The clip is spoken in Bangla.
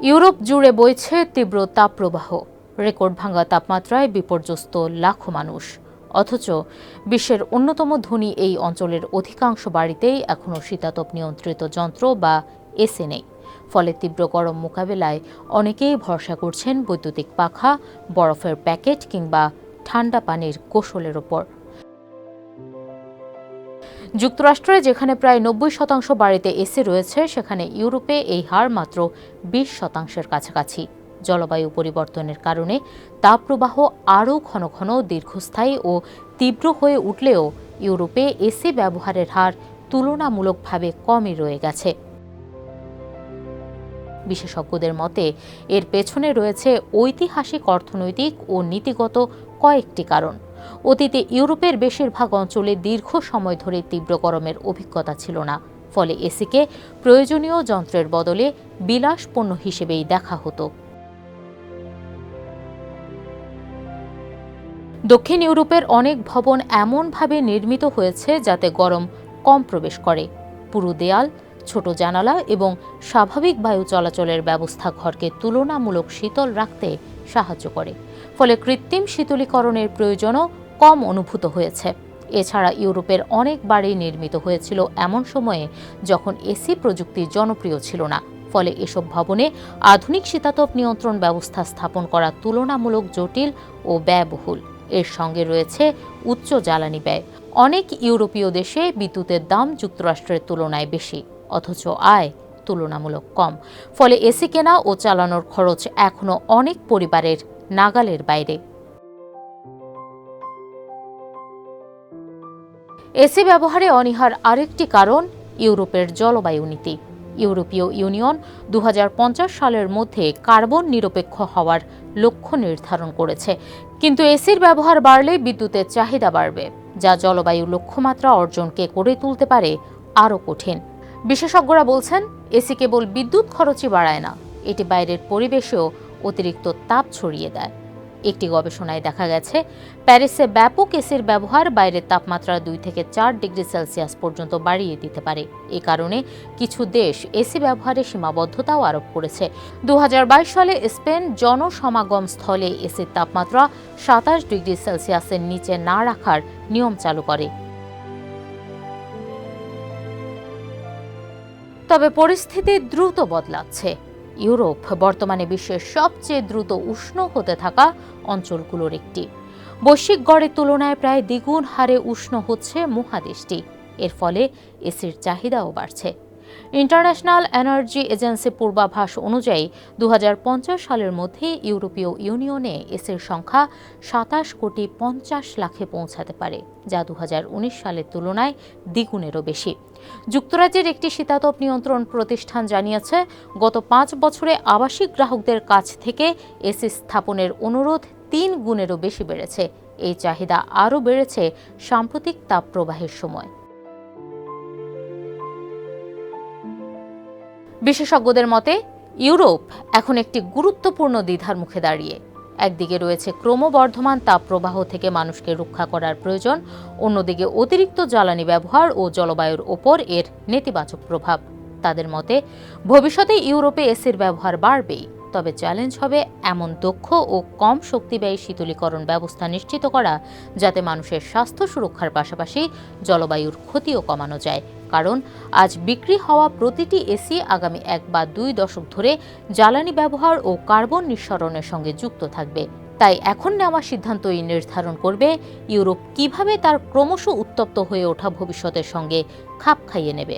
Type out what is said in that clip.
ইউরোপ জুড়ে বইছে তীব্র তাপপ্রবাহ, রেকর্ড ভাঙা তাপমাত্রায় বিপর্যস্ত লাখো মানুষ। অথচ বিশ্বের অন্যতম ধনী এই অঞ্চলের অধিকাংশ বাড়িতেই এখনও শীতাতপ নিয়ন্ত্রিত যন্ত্র বা এসি নেই। ফলে তীব্র গরম মোকাবেলায় অনেকেই ভরসা করছেন বৈদ্যুতিক পাখা, বরফের প্যাকেট কিংবা ঠান্ডা পানির গোসলের ওপর। যুক্তরাষ্ট্রে যেখানে প্রায় ৯০% বাড়িতে এসি রয়েছে, সেখানে ইউরোপে এই হার মাত্র ২০%-এর কাছাকাছি। জলবায়ু পরিবর্তনের কারণে তাপপ্রবাহ আরও ঘন ঘন, দীর্ঘস্থায়ী ও তীব্র হয়ে উঠলেও ইউরোপে এসি ব্যবহারের হার তুলনামূলকভাবে কমই রয়ে গেছে। বিশেষজ্ঞদের মতে এর পেছনে রয়েছে ঐতিহাসিক, অর্থনৈতিক ও নীতিগত কয়েকটি কারণ। অতীতে ইউরোপের বেশিরভাগ অঞ্চলে দীর্ঘ সময় ধরে তীব্র গরমের অভিজ্ঞতা ছিল না, ফলে এসিকে প্রয়োজনীয় যন্ত্রের বদলে বিলাস পণ্য হিসেবেই দেখা হতো। দক্ষিণ ইউরোপের অনেক ভবন এমনভাবে নির্মিত হয়েছে যাতে গরম কম প্রবেশ করে। পুরু দেয়াল, ছোট জানালা এবং স্বাভাবিক বায়ু চলাচলের ব্যবস্থা ঘরকে তুলনামূলক শীতল রাখতে সাহায্য করে, ফলে কৃত্রিম শীতলীকরণের প্রয়োজনও কম অনুভূত হয়েছে। এছাড়া ইউরোপের অনেক বাড়ি নির্মিত হয়েছিল এমন সময়ে যখন এসি প্রযুক্তি জনপ্রিয় ছিল না, ফলে এসব ভবনে আধুনিক শীতাতপ নিয়ন্ত্রণ ব্যবস্থা স্থাপন করা তুলনামূলক জটিল ও ব্যয়বহুল। এর সঙ্গে রয়েছে উচ্চ জ্বালানি ব্যয়। অনেক ইউরোপীয় দেশে বিদ্যুতের দাম যুক্তরাষ্ট্রের তুলনায় বেশি, অথচ আয় তুলনামূলক কম। ফলে এসি কেনা ও চালানোর খরচ এখনও অনেক পরিবারের নাগালের বাইরে। এসি ব্যবহারে অনীহার আরেকটি কারণ ইউরোপের জলবায়ু নীতি। ইউরোপীয় ইউনিয়ন ২০৫০ সালের মধ্যে কার্বন নিরপেক্ষ হওয়ার লক্ষ্য নির্ধারণ করেছে, কিন্তু এসির ব্যবহার বাড়লে বিদ্যুতের চাহিদা বাড়বে, যা জলবায়ু লক্ষ্যমাত্রা অর্জনকে করে তুলতে পারে আরও কঠিন। বিশেষজ্ঞরা বলছেন, এসি কেবল বিদ্যুৎ খরচই বাড়ায় না, এটি বাইরের পরিবেশেও অতিরিক্ত তাপ ছড়িয়ে দেয়। একটি গবেষণায় দেখা গেছে, প্যারিসে ব্যাপক এসির ব্যবহার বাইরের তাপমাত্রা ২ থেকে ৪ ডিগ্রি সেলসিয়াস পর্যন্ত বাড়িয়ে দিতে পারে। এ কারণে কিছু দেশ এসি ব্যবহারে সীমাবদ্ধতাও আরোপ করেছে। ২০২২ সালে স্পেন জনসমাগম স্থলে এসির তাপমাত্রা ২৭ ডিগ্রি সেলসিয়াসের নিচে না রাখার নিয়ম চালু করে। তবে পরিস্থিতি দ্রুত বদলাচ্ছে। ইউরোপ বর্তমানে বিশ্বের সবচেয়ে দ্রুত উষ্ণ হতে থাকা অঞ্চলগুলোর একটি। বৈশ্বিক গড়ের তুলনায় প্রায় দ্বিগুণ হারে উষ্ণ হচ্ছে মহাদেশটি। এর ফলে এসির চাহিদাও বাড়ছে। ইন্টারন্যাশনাল এনার্জি এজেন্সি পূর্বাভাস অনুযায়ী ২০৫০ সালের মধ্যে ইউরোপীয় ইউনিয়নে এসির সংখ্যা ২৭,৫০,০০,০০০-এ পৌঁছাতে পারে, যা ২০১৯ সালের তুলনায় দ্বিগুণেরও বেশি। যুক্তরাজ্যের একটি শীতাতপ নিয়ন্ত্রণ প্রতিষ্ঠান জানিয়েছে, গত ৫ বছরে আবাসিক গ্রাহকদের কাছ থেকে এসি স্থাপনের অনুরোধ ৩ গুণেরও বেশি বেড়েছে। এই চাহিদা আরও বেড়েছে সাম্প্রতিক তাপপ্রবাহের সময়। বিশেষজ্ঞদের মতে ইউরোপ এখন একটি গুরুত্বপূর্ণ দ্বিধার মুখে দাঁড়িয়ে। একদিকে রয়েছে ক্রমবর্ধমান তাপপ্রবাহ থেকে মানুষকে রক্ষা করার প্রয়োজন, অন্যদিকে অতিরিক্ত জ্বালানি ব্যবহার ও জলবায়ুর ওপর এর নেতিবাচক প্রভাব। তাদের মতে ভবিষ্যতে ইউরোপে এসির ব্যবহার বাড়বেই, তবে চ্যালেঞ্জ হবে এমন দক্ষ ও কম শক্তিব্যয়ী শীতলীকরণ ব্যবস্থা নিশ্চিত করা, যাতে মানুষের স্বাস্থ্য সুরক্ষার পাশাপাশি জলবায়ুর ক্ষতিও কমানো যায়। কারণ আজ বিক্রি হওয়া প্রতিটি এসি আগামী ১ বা ২ দশক ধরে জ্বালানি ব্যবহার ও কার্বন নিঃসরণের সঙ্গে যুক্ত থাকবে। তাই এখন নেওয়া সিদ্ধান্তই নির্ধারণ করবে ইউরোপ কিভাবে তার ক্রমশ উত্তপ্ত হয়ে ওঠা ভবিষ্যতের সঙ্গে খাপ খাইয়ে নেবে।